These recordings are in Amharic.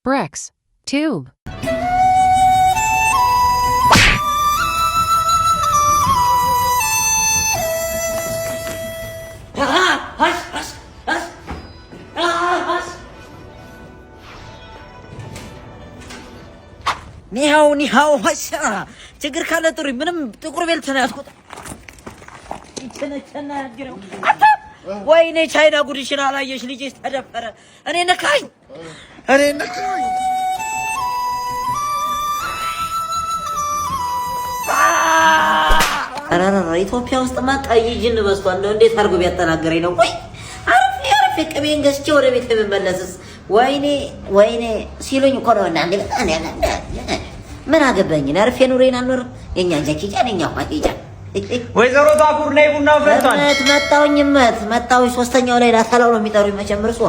Bricks. Tube. ኒሃው ሀሻ ችግር ካለ ጥሪ ምንም ጥቁር ቤልት ነው ያስቆጣ ይተነቸና ያግረው ወይኔ ቻይና ጉድሽን አላየሽ ልጅ ተደፈረ እኔ ነካኝ አራራ ኢትዮጵያ ውስጥ ማጣይ ጅን በስቷል ነው እንዴት አርጎ ቢያጠናገረኝ ነው ወይ አረፍ ቅቤን ገዝቼ ወደ ቤት የምመለስስ ወይኔ ሲሉኝ እኮ ነው እና እንዴ በጣም ምን አገባኝ አርፌ ኑሬን አልኖር የኛ ጃኪጫ ነኛ ፋቂጫ ወይዘሮ ታኩር ነይ ቡና ፈርቷል መጣው ሶስተኛው ላይ ላታላው ነው የሚጠሩኝ መቼም እርሶ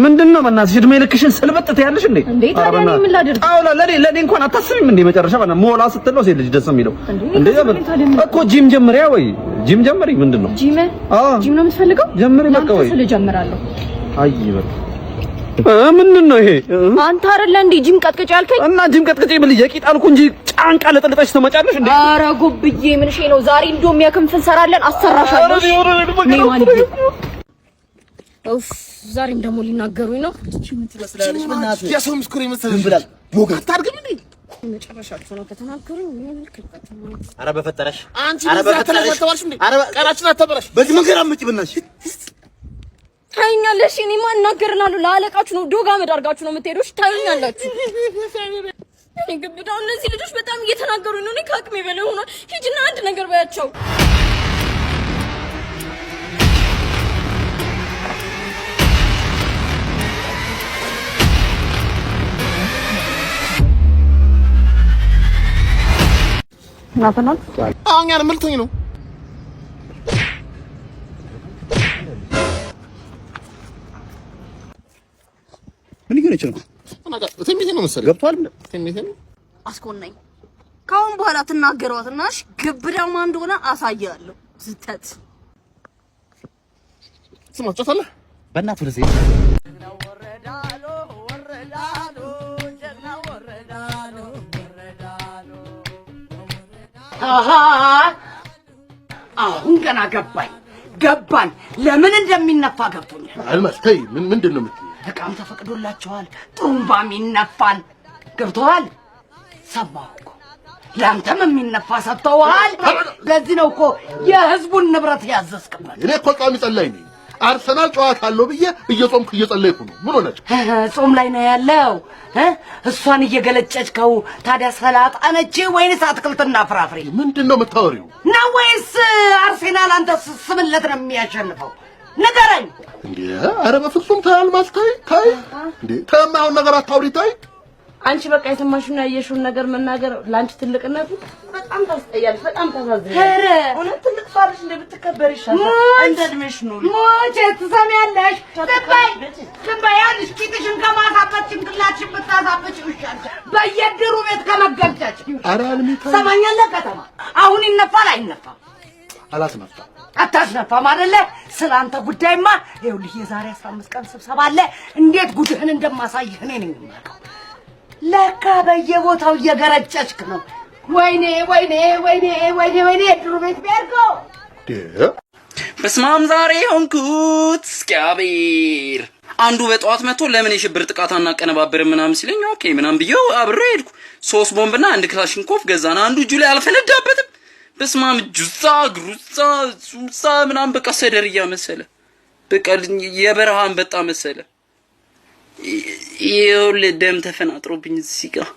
ምንድነው በእናትሽ እድሜ ልክሽን ስልበጥት ያለሽ እንዴ ታዲያ እኔ ምን ላድርግ አውላ ለኔ እንኳን አታስቢም እንዴ መጨረሻ ባና ሞላ ስትለው ሴት ልጅ ደስ የሚለው እንዴ እኮ ጂም ጀምሪያ ወይ ጂም ጀምሪ ምንድነው ጂም ነው የምትፈልገው ጀምሪ በቃ ወይ ጀምራለሁ አይ በቃ ምንድነው ይሄ አንተ አይደለ እንዴ ጂም ቀጥቅጭ ያልከኝ እና ጂም ቀጥቅጭ ብል የቂጥ አልኩ እንጂ ጫንቃ ለጥልጠሽ ተመጫለሽ እንዴ ኧረ ጉብዬ ምን ሼ ነው ዛሬ እንደውም ያከንፍ እንሰራለን አሰራሻለሁ ኡፍ ዛሬም ደግሞ ሊናገሩኝ ነው እቺ ምን ትመስላለች በእናትህ ያሰው ምስኩር ይመስል ብላል ቦጋ ታርግም እንዴ መጨረሻችሁ ነው ከተናገሩኝ ምን ልክልከት ኧረ በፈጠረሽ ኧረ በፈጠረሽ ኧረ ቀራችን አተበረሽ በዚህ መንገድ አምጪ በእናትሽ ታዩኛለሽ እኔ ማን እናገርላለሁ ለአለቃችሁ ነው ዶጋ መዳርጋችሁ ነው የምትሄዱሽ ታዩኛላችሁ እንግዲህ እነዚህ ልጆች በጣም እየተናገሩኝ ነው እኔ ከአቅሜ በላይ ሆኗል ሂጂና አንድ ነገር ባያቸው ናፈናል አሁን ያን መልቶኝ ነው ምን ይገርምሽ ነው አናጋ ትንቢት ነው መሰለኝ ገብቷል ትንቢት ነው አስኮነኝ ካሁን በኋላ ትናገሯትናሽ ግብዳው ማን እንደሆነ አሳያለሁ ዝተት ስማቻታለ በእናትህ ለዚህ አሃ አሁን ገና ገባኝ ለምን እንደሚነፋ ገብቶኛል አልማስ ተይ ምንድነው የምትይው በቃም ተፈቅዶላቸዋል ጥሩምባም ይነፋል ገብቶሃል ሰማሁ እኮ ላንተም የሚነፋ ሰጥተውሃል ለዚህ ነው እኮ የህዝቡን ንብረት ያዘዝክበት እኔ እኮ ጾም ጸለይ ነኝ አርሰናል ጨዋታ አለው ብዬ እየጾምኩ እየጸለይኩ ነው ምን ሆነች ጾም ላይ ነው ያለው እሷን እየገለጨችከው ታዲያ ሰላጣ ነች ወይንስ አትክልትና ፍራፍሬ ምንድነው የምታወሪው ነው ወይስ አርሰናል አንተ ስምለት ነው የሚያሸንፈው ንገረኝ እንዴ ኧረ በፍጹም ታልማስ ታይ እንዴ ተማውን ነገር አታውሪ ታይ አንቺ በቃ የሰማሽውና ያየሽውን ነገር መናገር ላንቺ ትልቅነቱ በጣም ታስጠያለሽ በጣም ታሳዝኛለሽ ኧረ እውነት ትልቅ ሷልሽ እንደምትከበር ይሻላል እንደድሜሽ ነው ሞቼ ትሰሚያለሽ ትባይ ያልሽ ቂጥሽን ከማሳበት ጭንቅላትሽን ብታሳበች ይሻላል በየድሩ ቤት ከመገልጨጭ ኧረ አልሚታ ሰማኛለህ ከተማ አሁን ይነፋል አይነፋም አላስነፋም አታስነፋም አይደለ ስላንተ ጉዳይማ ይኸውልህ የዛሬ 15 ቀን ስብሰባ አለ እንዴት ጉድህን እንደማሳይህ እኔ ነኝ የማውቀው ለካ በየቦታው እየገረጨችክ ነው ወይኔ ድሩ ቤት ቢያርጎ በስማም ዛሬ ሆንኩት ስካቢር አንዱ በጠዋት መጥቶ ለምን የሽብር ጥቃት አናቀነባበርም ምናምን ሲለኝ ኦኬ ምናምን ብዬው አብሬ ሄድኩ 3 ቦምብና አንድ ክላሽንኮቭ ገዛና አንዱ እጁ ላይ አልፈነዳበትም በስማም ጁሳ ግሩሳ ሱሳ ምናምን በቃ ሰደርያ መሰለ በቃ የበረሃን በጣም መሰለ ይኸውልህ ደም ተፈናጥሮብኝ እዚህ ጋር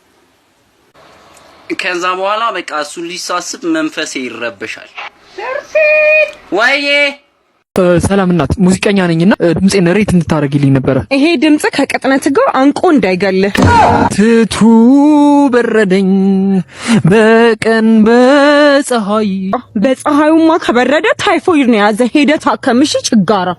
ከዛ በኋላ በቃ እሱን ሊሳስብ መንፈሴ ይረበሻል ወይዬ ሰላም እናት ሙዚቀኛ ነኝና ድምጼን ሬት እንድታረግልኝ ነበር ይሄ ድምጽ ከቅጥነት ጋር አንቆ እንዳይገልህ ትቱ በረደኝ በቀን በፀሐዩማ ከበረደ ታይፎይድ ነው ያዘ ሄደህ ታከምሽ ችጋራ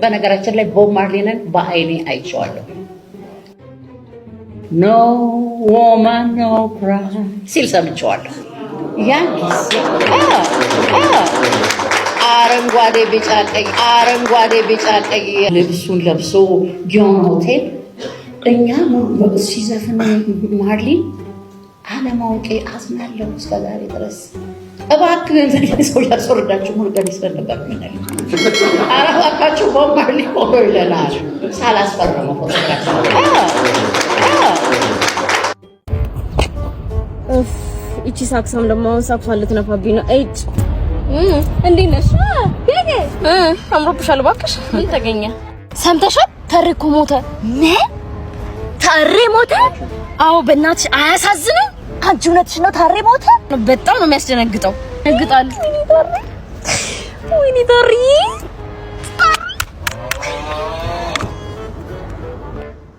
በነገራችን ላይ ቦብ ማርሊንን በአይኔ አይቼዋለሁ ኖ woman no cry ሲል ሰምቼዋለሁ ያን ጊዜ አረንጓዴ ቢጫ ቀይ አረንጓዴ ቢጫ ቀይ ልብሱን ለብሶ ጊዮን ሆቴል እኛ ሲዘፍን ማርሊ አለማውቄ አዝናለሁ እስከዛሬ ድረስ። እባክህ ሰው ያስወርዳችሁ ሙሉ ቀን ይሰራ ነበር ምን አለ አረባካችሁ ቦምባርሊ ቆሎ ይለናል ሳላስፈረመው ፎቶግራፍ እቺ ሳክሳም ደግሞ ሳክሷን ልትነፋብኝ ነው። እጭ እንዴት ነሽ? ቤቴ አምሮብሻል። እባክሽ ምን ተገኘ? ሰምተሻል? ተሬ እኮ ሞተ። ምን ተሬ ሞተ? አዎ በእናትሽ አያሳዝንም? አንቺ እውነትሽ ነው? ተሬ ሞተ? በጣም ነው የሚያስደነግጠው። ነግጣል። ወይኔ ተሬ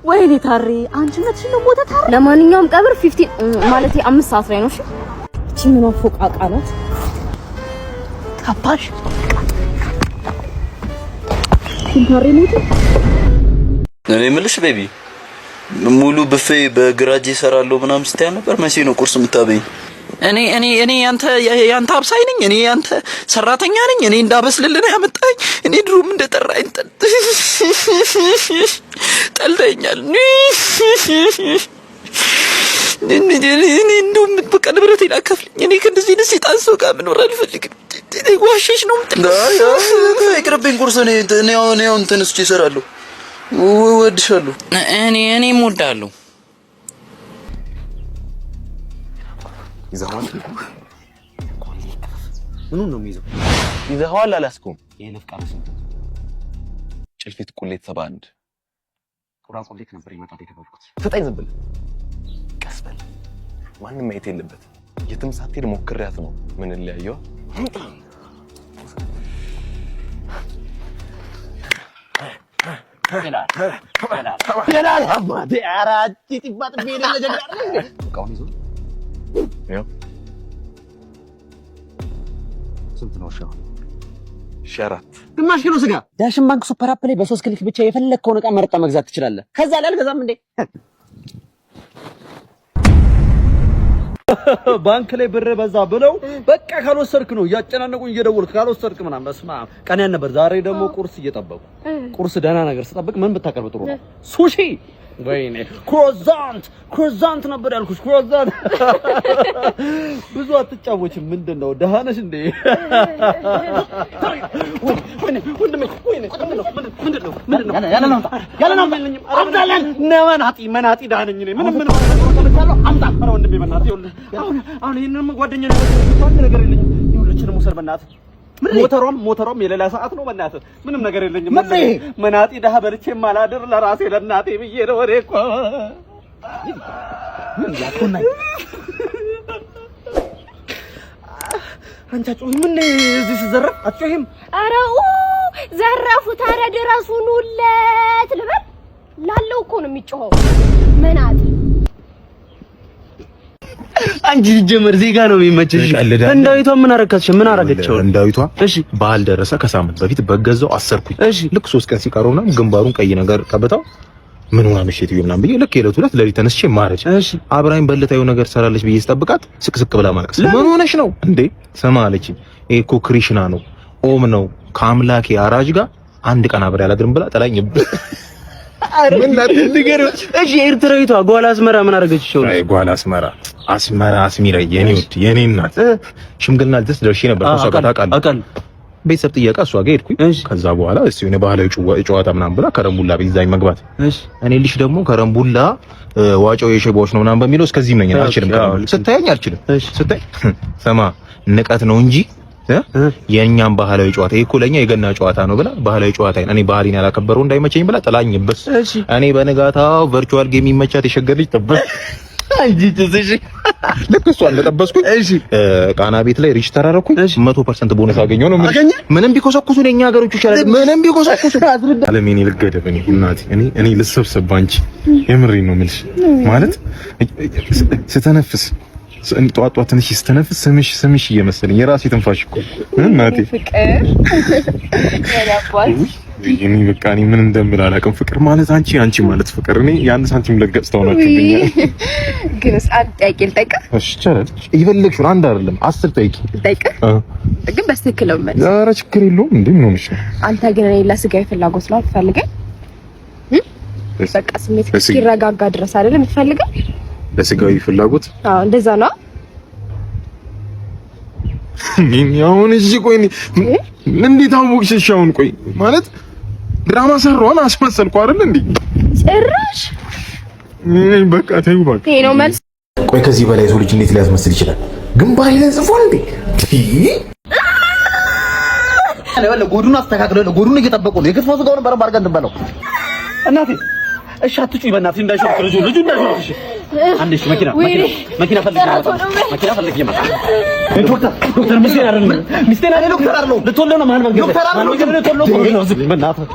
ወይኔ ታሪ አንቺ እውነትሽ ነው? ሞተ ታሪ። ለማንኛውም ቀብር 15 ማለት 5 ሰዓት ላይ ነው። እሺ እቺ ምን አፎቃቃ ናት? አባሽ ታሪ ሞተ። እኔ የምልሽ ቤቢ ሙሉ ብፌ በግራጅ እሰራለሁ ምናምን ስትይ ነበር። መቼ ነው ቁርስ የምታበይኝ? እኔ ያንተ አብሳይ ነኝ? እኔ ያንተ ሰራተኛ ነኝ? እኔ እንዳበስልልህ ያመጣኝ? እኔ ድሮም እንደጠራኝ ጠልተኛል። እኔ እንደውም በቃ ንብረቴን አካፍለኝ። እኔ ከእንደዚህ አይነት ሰይጣን ሰው ጋር መኖር አልፈልግም። ዋሸሽ ነው ይቅርብኝ። ቁርስ እኔ አሁን ተነስቼ እሰራለሁ። እወድሻለሁ። እኔም እወድሃለሁ። ይዘኸዋል? ምኑን ነው የሚይዘው? ይዘኸዋል አላስኩም? የለፍ ቃል ስንት? ጭልፊት ቁሌት 71 ቁራ ቁሌት ነበር ይመጣል የተባልኩት። ፍጠኝ ዝም ብለህ ቀስ በል። ማንም ማየት የለበት። የትም ሳትሄድ ሞክሬያት ነው ምን ለያየው ይላል አባቴ አራጭ ጥባት ቢሄድ ለጀጋር ነው ቃውን ይዞ ያው ስንት ነው ሻው ሸራት ግማሽ ኪሎ ስጋ ዳሽን ባንክ ሱፐር አፕ ላይ በ3 ክሊክ ብቻ የፈለግከውን ዕቃ መርጠህ መግዛት ትችላለህ። ከዛ ላይ አልገዛም እንዴ? ባንክ ላይ ብር በዛ ብለው በቃ ካልወሰድክ ነው ያጨናነቁኝ እየደወልክ ካልወሰድክ ምናምን በስማ ቀን ነበር። ዛሬ ደግሞ ቁርስ እየጠበቁ ቁርስ ደህና ነገር ስጠብቅ ምን ብታቀርብ ጥሩ ነው? ሱሺ ወይኔ ክሮዛንት ነበር ያልኩሽ። ክሮዛንት ብዙ አትጫወችም። ምንድነው ደህና ነሽ እንዴ? መናጢ ደህና ነኝ እኔ ምንም አምጣ ኧረ ወንድሜ በእናትህ ይኸውልህ አሁን ይሄንንም ጓደኛ ነገር የለኝም። ይኸውልህ ሙሰር በእናትህ ሞተሯም የሌላ ሰዓት ነው። በእናትህ ምንም ነገር የለኝም። መናጢ ደሃ በልቼ ማላደር ለራሴ ለእናቴ ብዬ ነው። ወሬ እኮ ምን ያቆና አንቺ አትጮሂም? ምን እዚህ ሲዘረፍ አትጮሂም? ኧረ ዘረፉት። ኧረ ድረሱ ኑለት ልበል ላለው እኮ ነው የሚጮኸው መናጢ። አንቺ ጀመር ዜጋ ነው የሚመችሽ። እንዳዊቷ ምን አረካች? ምን አረገችው? እንዳዊቷ እሺ ባህል ደረሰ ከሳምንት በፊት በገዛው አሰርኩኝ። እሺ ልክ 3 ቀን ሲቀረውና ግንባሩን ቀይ ነገር ቀበታው ምን ሆና ምሽት ይሆናል ብዬ ልክ የዕለት ሁለት ለሊት ተነስቼ ማረች። እሺ አብራኝ በለታዩ ነገር ሰራለች ብዬ ስጠብቃት ስቅስቅ ብላ ማለቅስ። ምን ሆነሽ ነው እንዴ? ስማ አለችኝ። ይሄ እኮ ክሪሽና ነው ኦም ነው ከአምላኬ አራጅ ጋር አንድ ቀን አብሬ አላድርም ብላ ጠላኝ። እሺ ኤርትራዊቷ ጓላ አስመራ ምን አረገች? አይ ጓላ አስመራ አስሚራ የኔ እናት ሽምግልና ልትስ ደርሼ ነበር። እሷ ጋር ታውቃለህ ቤተሰብ ጥያቄ እሷ ጋር ሄድኩኝ። ከዛ በኋላ እሱ የኔ ባህላዊ ጨዋታ ምናምን ብላ ከረምቡላ ቤዛኝ መግባት። እኔ ልጅ ደግሞ ከረምቡላ ዋጫው የሸቦች ነው ምናምን በሚለው እስከዚህም ነኝ። አልችልም ስታየኝ አልችልም። ስታይ ሰማ ንቀት ነው እንጂ የኛም ባህላዊ ጨዋታ ይሄ እኮ ለኛ የገና ጨዋታ ነው ብላ ባህላዊ ጨዋታ እኔ ባህሪን ያላከበረው እንዳይመቸኝ ብላ ጥላኝብስ። እኔ በነጋታው ቨርቹዋል ጌም የሚመቻት የሸገር ልጅ ጠበስ አንጂ ትዝሽ ልክ እሷ እንደጠበስኩኝ ቃና ቤት ላይ ሪጅስተር አደረኩኝ። 100% ቦነስ አገኘው ነው ምንም ቢኮሰኩሱ የኛ ሀገሮች ይሻላል። ምንም ቢኮሰኩሱ አለሜን ልገደብ እኔ እናቴ እኔ ልሰብሰብ አንቺ የምሬን ነው የምልሽ ማለት ስተነፍስ ጧጧ ትንሽ ስተነፍስ ስምሽ እየመሰለኝ የራሴ ትንፋሽ እኮ እናቴ ፍቅር ያላባል እኔ በቃ እኔ ምን እንደምል አላውቅም። ፍቅር ማለት አንቺ ማለት ፍቅር። እኔ የአንድ ሳንቲም ለገጽታው ናችሁብኛል። ግን አንድ ጥያቄ ልጠይቅህ? እሺ ይቻላል። የፈለግሽውን አንድ አይደለም 10 ጠይቂ። ልጠይቅህ? ግን በትክክል ነው ማለት። ኧረ ችግር የለውም። እንዴ ምን ሆነሽ ነው? አንተ ግን እኔ ለስጋዊ ፍላጎት ነው የምትፈልገኝ? በቃ ስሜት እስኪረጋጋ ድረስ አይደለም የምትፈልገው? ለስጋዊ ፍላጎት? አዎ እንደዛ ነው። አሁን እዚህ ቆይ እንዴት አወቅሽ? እሺ አሁን ቆይ ማለት ድራማ ሰራውን አስመሰልኩ አይደል እንዴ? ጭራሽ በቃ ተይው በቃ። ይሄ ነው መልስ። ቆይ ከዚህ በላይ ሰው ልጅ እንዴት ሊያስመስል ይችላል? ግንባር ላይ ጽፏል እንዴ? አለ ጎዱን አስተካክለው ጎዱን እየጠበቁ ነው። የክትፎ ስጋውን በረም አድርገን እንበለው። እናቴ እሺ አትጩኝ በእናትሽ እንዳይሾክ ልጁ እንዳይሾክ። እሺ አንዴ እሺ መኪና ፈልግ ይመጣ። ዶክተር ሚስቴን አይደለም ዶክተር አይደለም ልትወልድ ነው። ማን መንገድ ዶክተር አይደለም ነው ዝም በእናትህ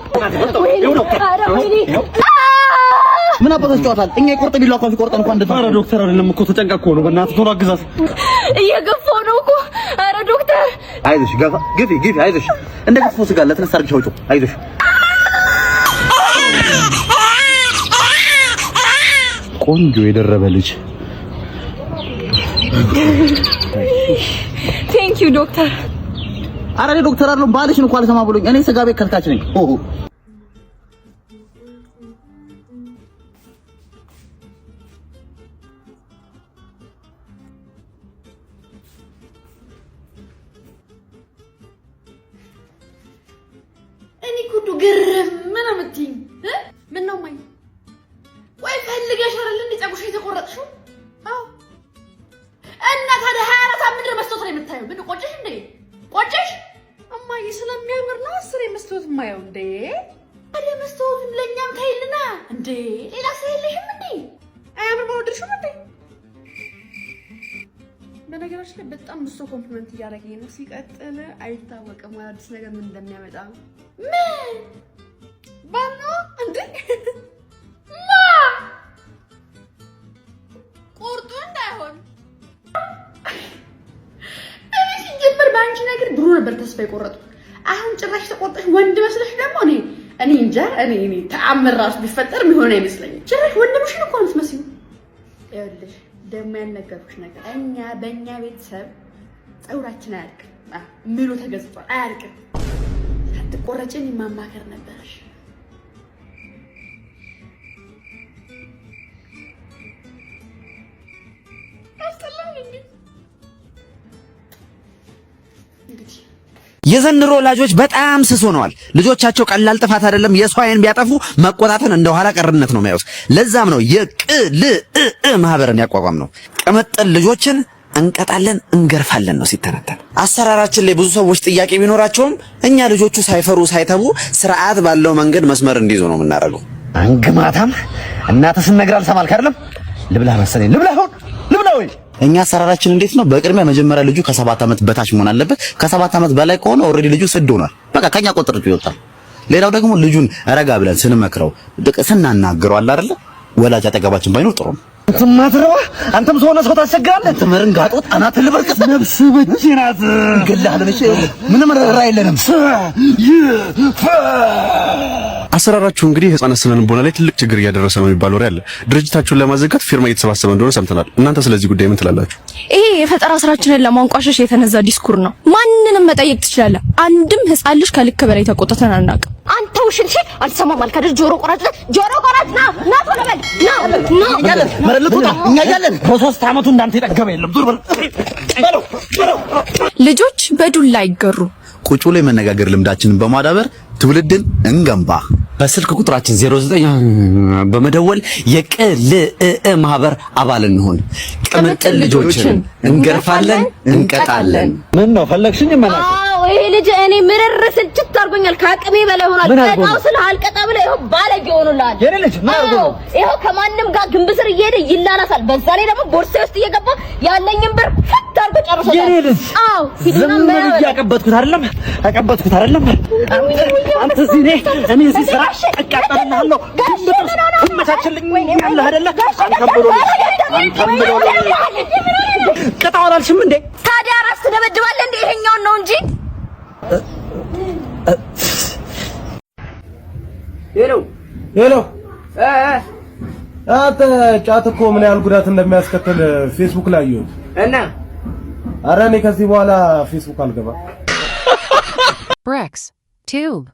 ምን አባታችሁ ጨዋታል? እኛ የቆርጥ ቢላ እንኳን ሲቆርጠን እንኳን እንደታ። ኧረ ዶክተር አይደለም እኮ ተጨንቃ እኮ ነው። በእናትህ ቶሎ አግዛት። እየገፋው ነው እኮ። ኧረ ዶክተር አይዞሽ ግፊ አይዞሽ። እንደ ክትፎ ስጋ ለተነሳ አድርግሽ አውጪው። አይዞሽ ቆንጆ የደረበ ልጅ። ቴንክ ዩ ዶክተር። ኧረ እኔ ዶክተር አይደለም ባልሽን እንኳን አልሰማ ብሎኝ። እኔ ስጋ ቤት ከልካች ነኝ። ኦሆ እኔ ኩዱ ግርም ምን አመጣኝ? ምን ነው ማይ ወይ ፈልገሽ አይደል እንዴ ፀጉርሽ የተቆረጥሽው? አዎ። እና ታዲያ 24 ሰዓት ምንድን ነው መስታወት ላይ የምታየው? ምን ቆጨሽ እንዴ? ቆጨሽ? እማዬ ስለሚያምር ነው 10 መስታወት የማየው እንዴ። ታዲያ መስታወቱን ለኛም ታይልና እንዴ። ሌላ ሰው የለሽም እንዴ? አያምር ማውደርሽም እንዴ? በነገራችን ላይ በጣም ብዙ ኮምፕሊመንት እያደረገኝ ነው። ሲቀጥል አይታወቅም አዲስ ነገር ምን እንደሚያመጣ። ምን ባኖ እንዴ ቁርጡ እንዳይሆን እኔ ሲጀምር በአንቺ ነገር ድሮ ነበር ተስፋ የቆረጥኩት። አሁን ጭራሽ ተቆርጠሽ ወንድ መስለሽ ደግሞ እኔ እንጃ እኔ ተአምር ራሱ ቢፈጠር የሚሆን አይመስለኝም። ጭራሽ ወንድምሽን እኮ ነው የምትመስዪው። ይኸውልሽ ደግሞ ያልነገርኩሽ ነገር በእኛ ቤተሰብ ፀጉራችን አያልቅም። ምሉ ተገዝቷል አያልቅም። ሳትቆረጭን ማማከር ነበረሽ። የዘንድሮ ወላጆች በጣም ስስ ሆነዋል። ልጆቻቸው ቀላል ጥፋት አይደለም የሰው አይን ቢያጠፉ መቆጣትን እንደ ኋላ ቀርነት ነው የሚያዩት። ለዛም ነው የቅልእ ማህበርን ያቋቋም ነው። ቅምጥል ልጆችን እንቀጣለን እንገርፋለን ነው ሲተነተን። አሰራራችን ላይ ብዙ ሰዎች ጥያቄ ቢኖራቸውም እኛ ልጆቹ ሳይፈሩ ሳይተቡ ስርዓት ባለው መንገድ መስመር እንዲይዙ ነው የምናደርገው። አንግማታም እናትህ ስነግር አልሰማልክ አይደለም? ልብላ መሰለኝ ልብላ ወይ እኛ አሰራራችን እንዴት ነው? በቅድሚያ መጀመሪያ ልጁ ከ7 ዓመት በታች መሆን አለበት። ከ7 ዓመት በላይ ከሆነ ኦልሬዲ ልጁ ስድ ሆኗል። በቃ ከኛ ቁጥር ይወጣል። ሌላው ደግሞ ልጁን ረጋ ብለን ስንመክረው ስናናግረው አለ አይደለ? ወላጅ አጠገባችን ባይኖር ጥሩ ነው። አንተም ማትረባ አንተም ሰው ሰው ታስቸግራለህ። ትመርን ጋጦት አናት ልበርቅስ ነፍስ በጅናት ገላህለን። እሺ ምንም ረራ የለንም። አሰራራችሁ እንግዲህ ህፃናት ስነ ልቦና ላይ ትልቅ ችግር እያደረሰ ነው የሚባል ወሬ አለ። ድርጅታችሁን ለማዘጋት ፊርማ እየተሰባሰበ እንደሆነ ሰምተናል። እናንተ ስለዚህ ጉዳይ ምን ትላላችሁ? ይሄ የፈጠራ ስራችንን ለማንቋሸሽ የተነዛ ዲስኩር ነው። ማንንም መጠየቅ ትችላለህ። አንድም ህፃን ልጅ ከልክ በላይ ተቆጥተን አናውቅም። አንተ ውሽልሽ አልሰማም አልክ አይደል? ጆሮ ቆራጭ ና ቶሎ በል ና መረለቱና እኛ ያለን በ3 አመቱ እንዳንተ የጠገበ የለም። ዙር በለው። ልጆች በዱላ አይገሩ። ቁጭ ብሎ የመነጋገር ልምዳችንን በማዳበር ትውልድን እንገንባ። በስልክ ቁጥራችን 09 በመደወል የቅልእ ማህበር አባል እንሆን። ቅምጥል ልጆችን እንገርፋለን እንቀጣለን። ምን ነው ፈለግሽኝ? መላክ ይሄ ልጅ እኔ ምርር ስልችት አድርጎኛል። ከአቅሜ በላይ ሆኗል። ቀጣው ስለ አልቀጣ ብለ ይሄው ባለጌ ሆኖላል። የኔ ልጅ ማርጎ ይሄው ከማንም ጋር ግንብስር እየሄደ ይላላሳል። በዛ ላይ ደግሞ ቦርሴ ውስጥ እየገባ ያለኝን ብር ፈት አድርጎ ጨርሶታል። የኔ ልጅ አዎ ዝም ብዬ ያቀበጥኩት አይደለም አንተ እኔ እዚህ ስራ እቃጠልልሃለሁ። ትመቻችልኝ ያለህ አይደለ? አንተም ብሎ ቅጣው አላልሽም እንዴ? ታዲያ ራስ ትደበድባለህ እንዴ? ይሄኛውን ነው እንጂ ሄሎ አንተ ጫት እኮ ምን ያህል ጉዳት እንደሚያስከትል ፌስቡክ ላይ አየሁት እና ኧረ እኔ ከዚህ በኋላ ፌስቡክ አልገባም። Brex Tube